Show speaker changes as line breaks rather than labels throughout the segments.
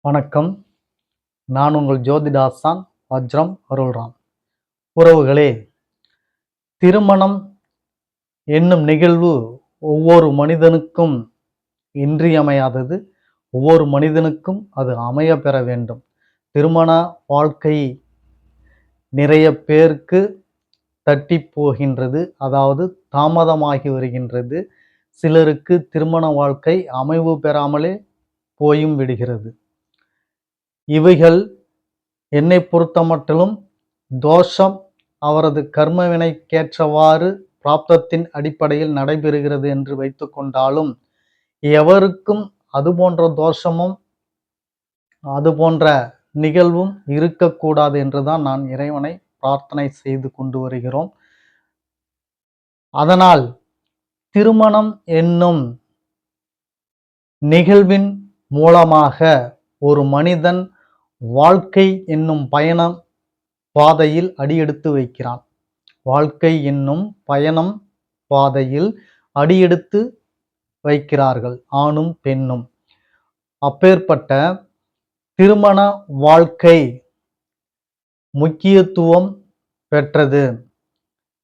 வணக்கம். நான் உங்கள் ஜோதிடாசான் வஜ்ரம் அருள்ராம். உறவுகளே, திருமணம் என்னும் நிகழ்வு ஒவ்வொரு மனிதனுக்கும் இன்றியமையாதது. ஒவ்வொரு மனிதனுக்கும் அது அமைய பெற வேண்டும். திருமண வாழ்க்கை நிறைய பேருக்கு தட்டி போகின்றது, அதாவது தாமதமாகி வருகின்றது. சிலருக்கு திருமண வாழ்க்கை அமைவு பெறாமலே போயும் விடுகிறது. இவைகள் என்னை பொறுத்தமட்டிலும் தோஷம் அவரது கர்மவினைக்கேற்றவாறு பிராப்தத்தின் அடிப்படையில் நடைபெறுகிறது என்று வைத்துக்கொண்டாலும், எவருக்கும் அதுபோன்ற தோஷமும் அதுபோன்ற நிகழ்வும் இருக்கக்கூடாது என்றுதான் நான் இறைவனை பிரார்த்தனை செய்து கொண்டு வருகிறோம். அதனால் திருமணம் என்னும் நிகழ்வின் மூலமாக ஒரு மனிதன் வாழ்க்கை என்னும் பயணம் பாதையில் அடியெடுத்து வைக்கிறான். வாழ்க்கை என்னும் பயணம் பாதையில் அடியெடுத்து வைக்கிறார்கள் ஆணும் பெண்ணும். அப்பேற்பட்ட திருமண வாழ்க்கை முக்கியத்துவம் பெற்றது.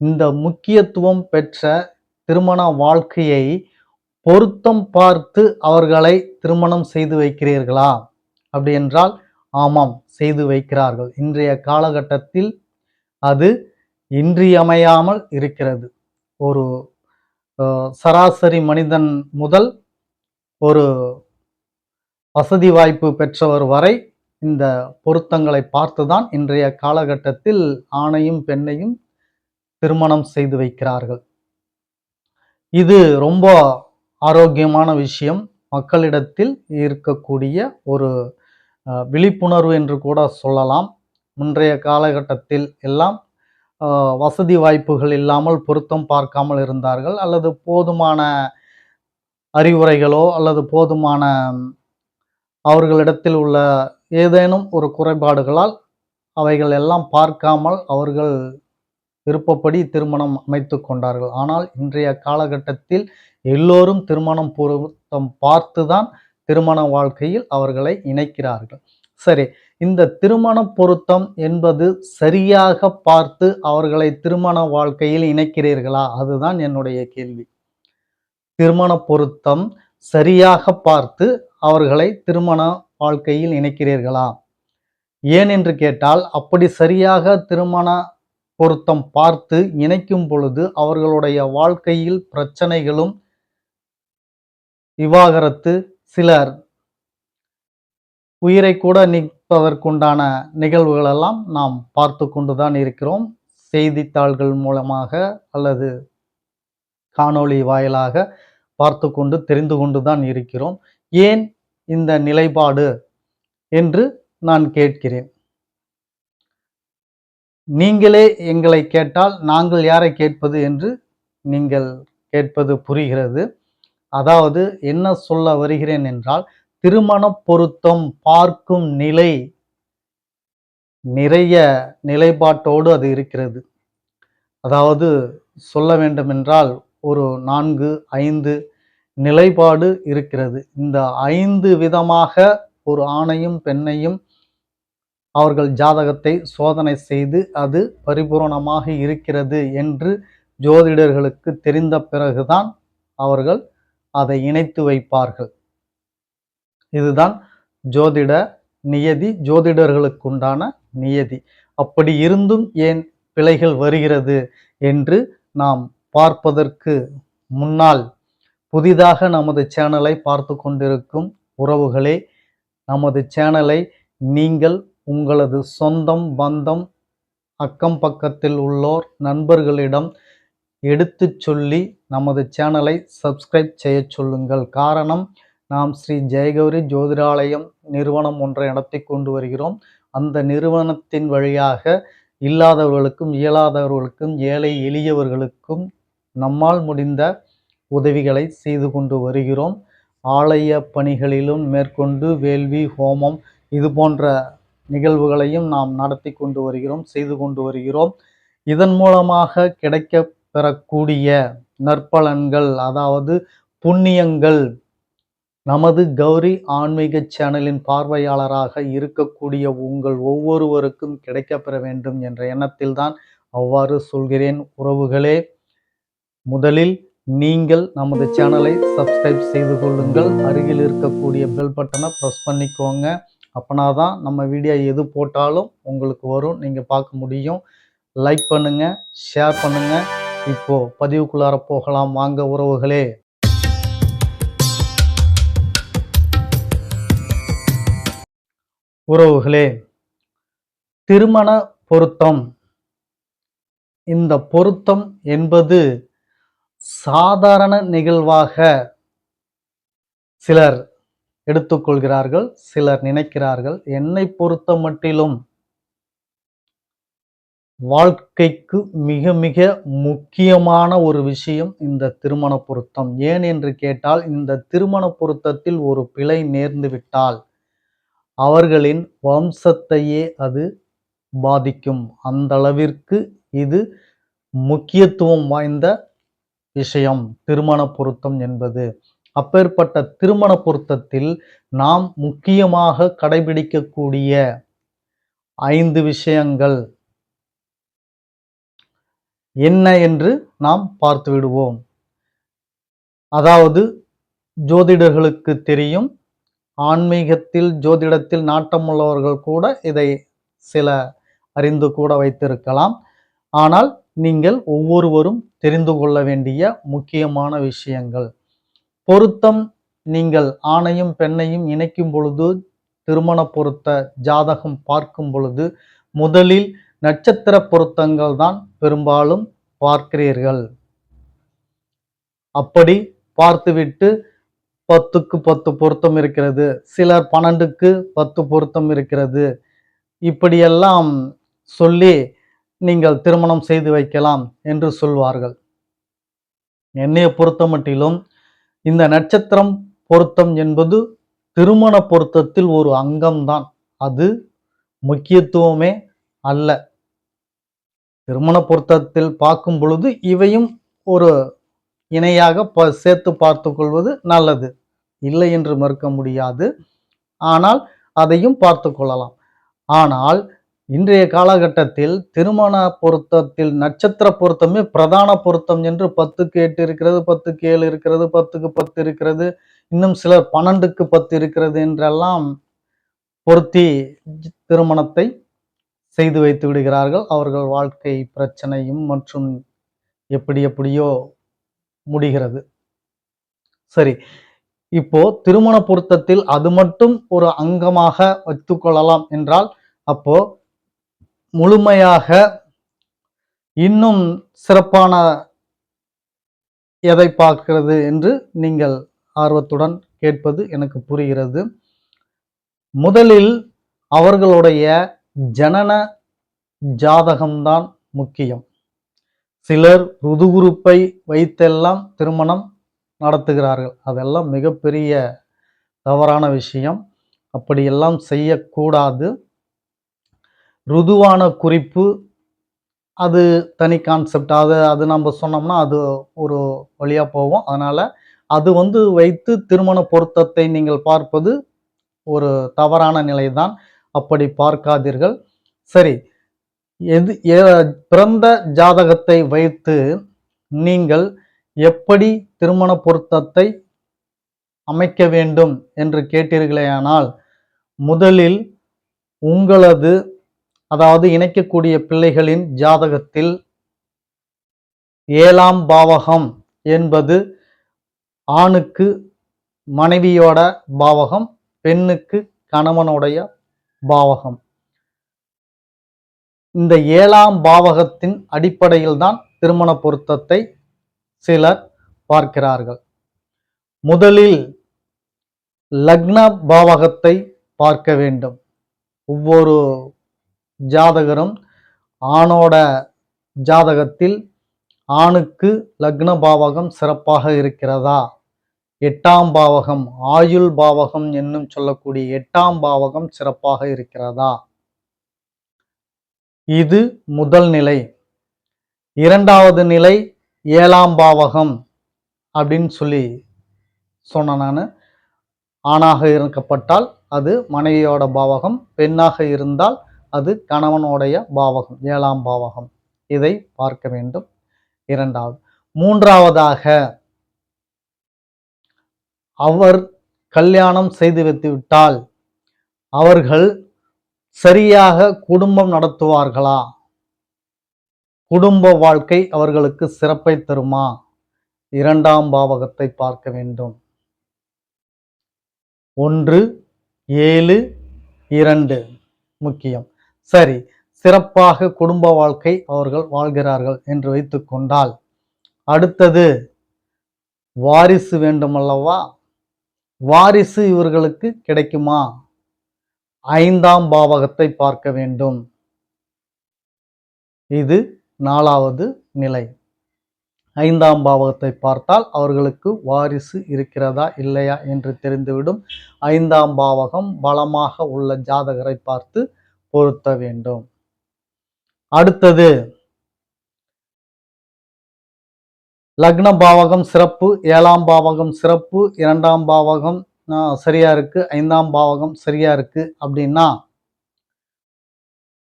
இந்த முக்கியத்துவம் பெற்ற திருமண வாழ்க்கையை பொருத்தம் பார்த்து அவர்களை திருமணம் செய்து வைக்கிறீர்களா? அப்படி என்றால் ஆமாம், செய்து வைக்கிறார்கள். இன்றைய காலகட்டத்தில் அது இன்றியமையாமல் இருக்கிறது. ஒரு சராசரி மனிதன் முதல் ஒரு வசதி வாய்ப்பு பெற்றவர் வரை இந்த பொருத்தங்களை பார்த்துதான் இன்றைய காலகட்டத்தில் ஆணையும் பெண்ணையும் திருமணம் செய்து வைக்கிறார்கள். இது ரொம்ப ஆரோக்கியமான விஷயம். மக்களிடத்தில் இருக்கக்கூடிய ஒரு விழிப்புணர்வு என்று கூட சொல்லலாம். இன்றைய காலகட்டத்தில் எல்லாம் வசதி வாய்ப்புகள் இல்லாமல் பொருத்தம் பார்க்காமல் இருந்தார்கள், அல்லது போதுமான அறிவுரைகளோ அல்லது போதுமான அவர்களிடத்தில் உள்ள ஏதேனும் ஒரு குறைபாடுகளால் அவைகள் எல்லாம் பார்க்காமல் அவர்கள் விருப்பப்படி திருமணம் அமைத்து கொண்டார்கள். ஆனால் இன்றைய காலகட்டத்தில் எல்லோரும் திருமணம் பொருத்தம் பார்த்துதான் திருமண வாழ்க்கையில் அவர்களை இணைக்கிறார்கள். சரி, இந்த திருமண பொருத்தம் என்பது சரியாக பார்த்து அவர்களை திருமண வாழ்க்கையில் இணைக்கிறீர்களா? அதுதான் என்னுடைய கேள்வி. திருமண பொருத்தம் சரியாக பார்த்து அவர்களை திருமண வாழ்க்கையில் இணைக்கிறீர்களா? ஏன் என்று கேட்டால், அப்படி சரியாக திருமண பொருத்தம் பார்த்து இணைக்கும் பொழுது அவர்களுடைய வாழ்க்கையில் பிரச்சனைகளும், விவாகரத்து, சிலர் உயிரை கூட நீப்பதற்குண்டான நிகழ்வுகள் எல்லாம் நாம் பார்த்து கொண்டுதான் இருக்கிறோம். செய்தித்தாள்கள் மூலமாக அல்லது காணொளி வாயிலாக பார்த்து கொண்டு தெரிந்து கொண்டுதான் இருக்கிறோம். ஏன் இந்த நிலைப்பாடு என்று நான் கேட்கிறேன். நீங்களே எங்களை கேட்டால் நாங்கள் யாரை கேட்பது என்று நீங்கள் கேட்பது புரிகிறது. அதாவது என்ன சொல்ல வருகிறேன் என்றால், திருமண பொருத்தம் பார்க்கும் நிலை நிறைய நிலைப்பாட்டோடு அது இருக்கிறது. அதாவது சொல்ல வேண்டுமென்றால் ஒரு 4, 5 நிலைப்பாடு இருக்கிறது. இந்த 5 விதமாக ஒரு ஆணையும் பெண்ணையும் அவர்கள் ஜாதகத்தை சோதனை செய்து அது பரிபூரணமாக இருக்கிறது என்று ஜோதிடர்களுக்கு தெரிந்த பிறகுதான் அவர்கள் அதை இணைத்து வைப்பார்கள். இதுதான் ஜோதிட நியதி, ஜோதிடர்களுக்குண்டான நியதி. அப்படி இருந்தும் ஏன் பிழைகள் வருகிறது என்று நாம் பார்ப்பதற்கு முன்னால், புதிதாக நமது சேனலை பார்த்து கொண்டிருக்கும் உறவுகளே, நமது சேனலை நீங்கள் உங்களது சொந்தம், பந்தம், அக்கம் பக்கத்தில் உள்ளோர், நண்பர்களிடம் எடுத்து சொல்லி நமது சேனலை சப்ஸ்கிரைப் செய்ய சொல்லுங்கள். காரணம், நாம் ஸ்ரீ ஜெயகௌரி ஜோதிடாலயம் நிறுவனம் ஒன்றை நடத்தி கொண்டு வருகிறோம். அந்த நிறுவனத்தின் வழியாக இல்லாதவர்களுக்கும், இயலாதவர்களுக்கும், ஏழை எளியவர்களுக்கும் நம்மால் முடிந்த உதவிகளை செய்து கொண்டு வருகிறோம். ஆலய பணிகளிலும் மேற்கொண்டு வேள்வி, ஹோமம் இது போன்ற நிகழ்வுகளையும் நாம் நடத்தி கொண்டு வருகிறோம், செய்து கொண்டு வருகிறோம். இதன் மூலமாக கிடைக்க பெறக்கூடிய நற்பலன்கள், அதாவது புண்ணியங்கள், நமது கௌரி ஆன்மீக சேனலின் பார்வையாளராக இருக்கக்கூடிய உங்கள் ஒவ்வொருவருக்கும் கிடைக்கப்பெற வேண்டும் என்ற எண்ணத்தில்தான் அவ்வாறு சொல்கிறேன். உறவுகளே, முதலில் நீங்கள் நமது சேனலை சப்ஸ்கிரைப் செய்து கொள்ளுங்கள். அருகில் இருக்கக்கூடிய பெல் பட்டனை ப்ரெஸ் பண்ணிக்கோங்க. அப்பனாதான் நம்ம வீடியோ எது போட்டாலும் உங்களுக்கு வரும், நீங்கள் பார்க்க முடியும். லைக் பண்ணுங்க, ஷேர் பண்ணுங்க. இப்போ பதிவுக்குள்ளார போகலாம் வாங்க உறவுகளே. உறவுகளே, திருமண பொருத்தம். இந்த பொருத்தம் என்பது சாதாரண நிகழ்வாக சிலர் எடுத்துக்கொள்கிறார்கள், சிலர் நினைக்கிறார்கள். என்னை பொறுத்த மட்டிலும் வாழ்க்கைக்கு மிக மிக முக்கியமான ஒரு விஷயம் இந்த திருமண பொருத்தம். ஏன் என்று கேட்டால், இந்த திருமண பொருத்தத்தில் ஒரு பிழை நேர்ந்து விட்டால் அவர்களின் வம்சத்தையே அது பாதிக்கும். அந்த அளவிற்கு இது முக்கியத்துவம் வாய்ந்த விஷயம் திருமண பொருத்தம் என்பது. அப்பேற்பட்ட திருமண பொருத்தத்தில் நாம் முக்கியமாக கடைபிடிக்கக்கூடிய 5 விஷயங்கள் என்ன என்று நாம் பார்த்து விடுவோம். அதாவது ஜோதிடர்களுக்கு தெரியும், ஆன்மீகத்தில் ஜோதிடத்தில் நாட்டம் உள்ளவர்கள் கூட இதை சில அறிந்து கூட வைத்திருக்கலாம். ஆனால் நீங்கள் ஒவ்வொருவரும் தெரிந்து கொள்ள வேண்டிய முக்கியமான விஷயங்கள். பொருத்தம், நீங்கள் ஆணையும் பெண்ணையும் இணைக்கும் பொழுது, திருமண பொருத்த ஜாதகம் பார்க்கும் பொழுது முதலில் நட்சத்திர பொருத்தங்கள் தான் பெரும்பாலும் பார்க்கிறீர்கள். அப்படி பார்த்துவிட்டு 10க்கு 10 பொருத்தம் இருக்கிறது, சிலர் 12க்கு 10 பொருத்தம் இருக்கிறது, இப்படியெல்லாம் சொல்லி நீங்கள் திருமணம் செய்து வைக்கலாம் என்று சொல்வார்கள். என்னைய பொறுத்த மட்டிலும் இந்த நட்சத்திரம் பொருத்தம் என்பது திருமண பொருத்தத்தில் ஒரு அங்கம்தான், அது முக்கியத்துவமே அல்ல. திருமண பொருத்தத்தில் பார்க்கும் பொழுது இவையும் ஒரு இணையாக சேர்த்து பார்த்து கொள்வது நல்லது, இல்லை என்று மறுக்க முடியாது. ஆனால் அதையும் பார்த்து கொள்ளலாம். ஆனால் இன்றைய காலகட்டத்தில் திருமண பொருத்தத்தில் நட்சத்திர பொருத்தமே பிரதான பொருத்தம் என்று 10க்கு 8 இருக்கிறது, 10க்கு 7 இருக்கிறது, 10க்கு 10 இருக்கிறது, இன்னும் சிலர் 12க்கு 10 இருக்கிறது என்றெல்லாம் பொருத்தி திருமணத்தை செய்து வைத்து விடுகிறார்கள். அவர்கள் வாழ்க்கை பிரச்சனையும் மற்றும் எப்படியோ முடிகிறது. சரி, இப்போ திருமண பொருத்தத்தில் அது மட்டும் ஒரு அங்கமாக வைத்துக்கொள்ளலாம் என்றால், அப்போ முழுமையாக இன்னும் சிறப்பான எதை பார்க்கிறது என்று நீங்கள் ஆர்வத்துடன் கேட்பது எனக்கு புரிகிறது. முதலில் அவர்களுடைய ஜனன ஜாதகம்தான் முக்கியம். சிலர் ருதுகுருப்பை வைத்தெல்லாம் திருமணம் நடத்துகிறார்கள். அதெல்லாம் மிகப்பெரிய தவறான விஷயம். அப்படியெல்லாம் செய்யக்கூடாது. ருதுவான குறிப்பு அது தனி கான்செப்ட். அது நம்ம சொன்னோம்னா அது ஒரு வழியாக போவோம். அதனால் அது வைத்து திருமண பொருத்தத்தை நீங்கள் பார்ப்பது ஒரு தவறான நிலைதான். அப்படி பார்க்காதீர்கள். சரி, பிறந்த ஜாதகத்தை வைத்து நீங்கள் எப்படி திருமண பொருத்தத்தை அமைக்க வேண்டும் என்று கேட்டீர்களேயானால், முதலில் உங்களது, அதாவது இணைக்கக்கூடிய பிள்ளைகளின் ஜாதகத்தில் 7ஆம் பாவகம் என்பது ஆணுக்கு மனைவியோட பாவகம், பெண்ணுக்கு கணவனுடைய பாவகம். இந்த 7ஆம் பாவகத்தின் அடிப்படையில் தான் திருமண பொருத்தத்தை சிலர் பார்க்கிறார்கள். முதலில் லக்ன பாவகத்தை பார்க்க வேண்டும். ஒவ்வொரு ஜாதகரும் ஆணோட ஜாதகத்தில் ஆணுக்கு லக்ன பாவகம் சிறப்பாக இருக்கிறதா, 8ஆம் பாவகம் ஆயுள் பாவகம் என்னும் சொல்லக்கூடிய 8ஆம் பாவகம் சிறப்பாக இருக்கிறதா, இது முதல் நிலை. இரண்டாவது நிலை 7ஆம் பாவகம் அப்படின்னு சொல்லி சொன்னேன் நான். ஆணாக இருக்கப்பட்டால் அது மனைவியோட பாவகம், பெண்ணாக இருந்தால் அது கணவனுடைய பாவகம், 7ஆம் பாவகம். இதை பார்க்க வேண்டும். 2வது. 3வதாக, அவர் கல்யாணம் செய்து வைத்துவிட்டால் அவர்கள் சரியாக குடும்பம் நடத்துவார்களா? குடும்ப வாழ்க்கை அவர்களுக்கு சிறப்பை தருமா? 2ஆம் பாவகத்தை பார்க்க வேண்டும். 1, 7, 2 முக்கியம். சரி, சிறப்பாக குடும்ப வாழ்க்கை அவர்கள் வாழ்கிறார்கள் என்று வைத்துக்கொண்டால், அடுத்தது வாரிசு வேண்டுமல்லவா? வாரிசு இவர்களுக்கு கிடைக்குமா? 5ஆம் பாவகத்தை பார்க்க வேண்டும். இது 4வது நிலை. 5ஆம் பாவகத்தை பார்த்தால் அவர்களுக்கு வாரிசு இருக்கிறதா இல்லையா என்று தெரிந்துவிடும். 5ஆம் பாவகம் பலமாக உள்ள ஜாதகரை பார்த்து பொருத்த வேண்டும். அடுத்தது லக்ன பாவகம் சிறப்பு, 7ஆம் பாவகம் சிறப்பு, 2ஆம் பாவகம் சரியா இருக்கு, 5ஆம் பாவகம் சரியா இருக்கு அப்படின்னா,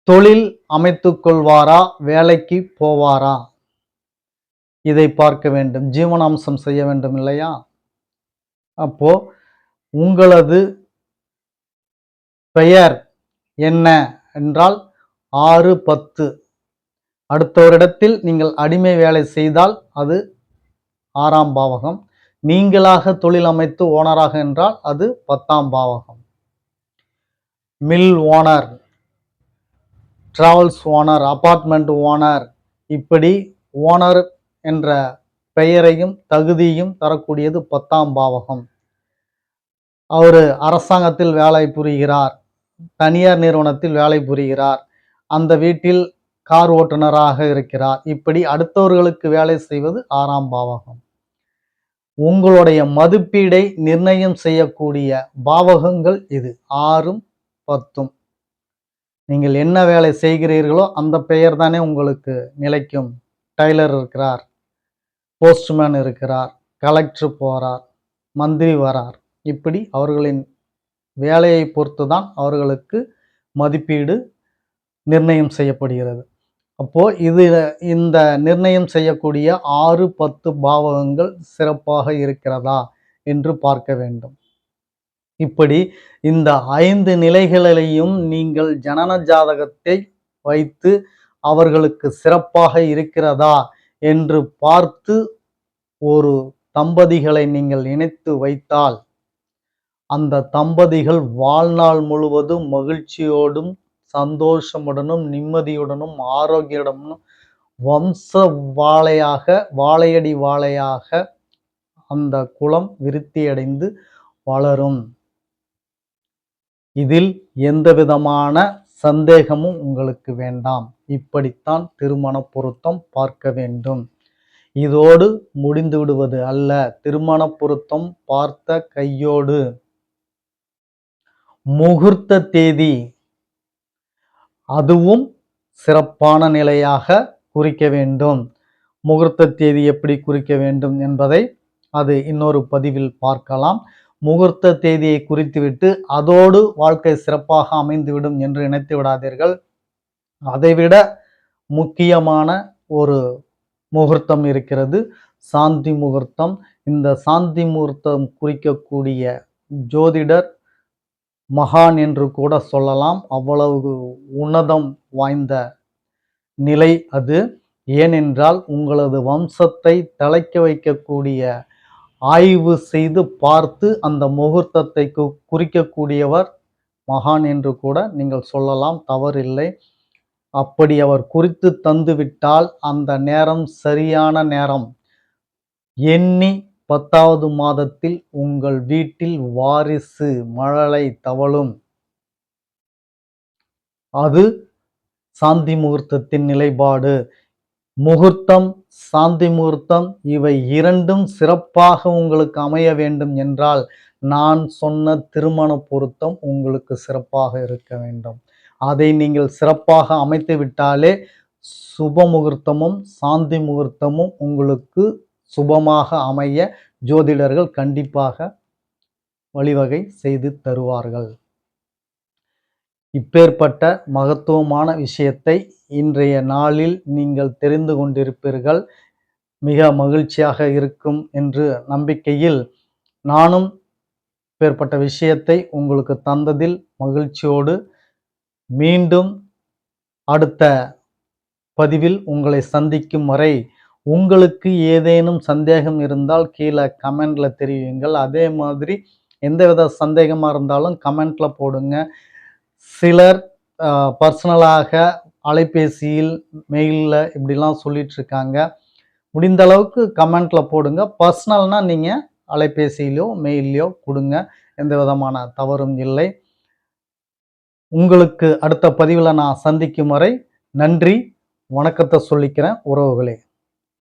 தொழில் அமைத்துக் கொள்வாரா, வேலைக்கு போவாரா? இதை பார்க்க வேண்டும். ஜீவனாம்சம் செய்ய வேண்டும் இல்லையா? அப்போ உங்களது பெயர் என்ன என்றால் 6, 10. அடுத்தவரிடத்தில் நீங்கள் அடிமை வேலை செய்தால் அது 6ஆம் பாவகம். நீங்களாக தொழில் அமைத்து ஓனராக என்றால் அது 10ஆம் பாவகம். Mill owner, travels owner, apartment owner, இப்படி ஓனர் என்ற பெயரையும் தகுதியும் தரக்கூடியது 10ஆம் பாவகம். அவர் அரசாங்கத்தில் வேலை புரிகிறார், தனியார் நிறுவனத்தில் வேலை புரிகிறார், அந்த வீட்டில் கார் ஓட்டுநராக இருக்கிறார். இப்படி அடுத்தவர்களுக்கு வேலை செய்வது 6ஆம் பாவகம். உங்களுடைய மதிப்பீடை நிர்ணயம் செய்யக்கூடிய பாவகங்கள் இது 6ம் 10ம். நீங்கள் என்ன வேலை செய்கிறீர்களோ அந்த பெயர் தானே உங்களுக்கு நிலைக்கும். டைலர் இருக்கிறார், போஸ்ட்மேன் இருக்கிறார், கலெக்டர் போறார், மந்திரி வரார். இப்படி அவர்களின் வேலையை பொறுத்து தான் அவர்களுக்கு மதிப்பீடு நிர்ணயம் செய்யப்படுகிறது. அப்போ இந்த நிர்ணயம் செய்யக்கூடிய 6, 10 பாவகங்கள் சிறப்பாக இருக்கிறதா என்று பார்க்க வேண்டும். இப்படி இந்த 5 நிலைகளிலையும் நீங்கள் ஜனன ஜாதகத்தை வைத்து அவர்களுக்கு சிறப்பாக இருக்கிறதா என்று பார்த்து ஒரு தம்பதிகளை நீங்கள் இணைத்து வைத்தால், அந்த தம்பதிகள் வாழ்நாள் முழுவதும் மகிழ்ச்சியோடும் சந்தோஷமுடனும் நிம்மதியுடனும் ஆரோக்கியத்துடனும் வம்ச வாழையடி வாழையாக அந்த குலம் விருத்தியடைந்து வளரும். இதில் எந்த விதமான சந்தேகமும் உங்களுக்கு வேண்டாம். இப்படித்தான் திருமண பொருத்தம் பார்க்க வேண்டும். இதோடு முடிந்து விடுவது அல்ல. திருமண பொருத்தம் பார்த்த கையோடு முகூர்த்த தேதி அதுவும் சிறப்பான நிலையாக குறிக்க வேண்டும். முகூர்த்த தேதி எப்படி குறிக்க வேண்டும் என்பதை அது இன்னொரு பதிவில் பார்க்கலாம். முகூர்த்த தேதியை குறித்துவிட்டு அதோடு வாழ்க்கை சிறப்பாக அமைந்துவிடும் என்று நினைத்து விடாதீர்கள். அதைவிட முக்கியமான ஒரு முகூர்த்தம் இருக்கிறது, சாந்தி முகூர்த்தம். இந்த சாந்தி முகூர்த்தம் குறிக்கக்கூடிய ஜோதிடர் மகான் என்று கூட சொல்லலாம். அவ்வளவு உன்னதம் வாய்ந்த நிலை அது. ஏனென்றால் உங்களது வம்சத்தை தழைக்க வைக்கக்கூடிய, ஆய்வு செய்து பார்த்து அந்த முகூர்த்தத்தை குறிக்கக்கூடியவர் மகான் என்று கூட நீங்கள் சொல்லலாம், தவறில்லை. அப்படி அவர் குறித்து தந்துவிட்டால் அந்த நேரம் சரியான நேரம். எண்ணி 10வது மாதத்தில் உங்கள் வீட்டில் வாரிசு மழலை தவழும். அது சாந்தி முகூர்த்தத்தின் நிலைப்பாடு. முகூர்த்தம், சாந்தி முகூர்த்தம் இவை இரண்டும் சிறப்பாக உங்களுக்கு அமைய வேண்டும் என்றால் நான் சொன்ன திருமண பொருத்தம் உங்களுக்கு சிறப்பாக இருக்க வேண்டும். அதை நீங்கள் சிறப்பாக அமைத்து விட்டாலே சுப முகூர்த்தமும் சாந்தி முகூர்த்தமும் உங்களுக்கு சுபமாக அமைய ஜோதிடர்கள் கண்டிப்பாக வழிவகை செய்து தருவார்கள். இப்பேற்பட்ட மகத்துவமான விஷயத்தை இன்றைய நாளில் நீங்கள் தெரிந்து கொண்டிருப்பீர்கள். மிக மகிழ்ச்சியாக இருக்கும் என்று நம்பிக்கையில் நானும் இப்பேற்பட்ட விஷயத்தை உங்களுக்கு தந்ததில் மகிழ்ச்சியோடு மீண்டும் அடுத்த பதிவில் உங்களை சந்திக்கும் வரை உங்களுக்கு ஏதேனும் சந்தேகம் இருந்தால் கீழே கமெண்ட்ல தெரிவியுங்கள். அதே மாதிரி எந்தவித சந்தேகமா இருந்தாலும் கமெண்ட்ல போடுங்க. சிலர் பர்சனலாக அலைபேசியில், மெயில்ல இப்படிலாம் சொல்லிட்டு இருக்காங்க. முடிந்த அளவுக்கு கமெண்ட்ல போடுங்க. பர்சனல்னா நீங்க அலைபேசியிலோ, மெயில்லையோ கொடுங்க. எந்த விதமான தவறும் இல்லை. உங்களுக்கு அடுத்த பதிவில் நான் சந்திக்கும் வரை நன்றி, வணக்கத்தை சொல்லிக்கிறேன் உறவுகளே.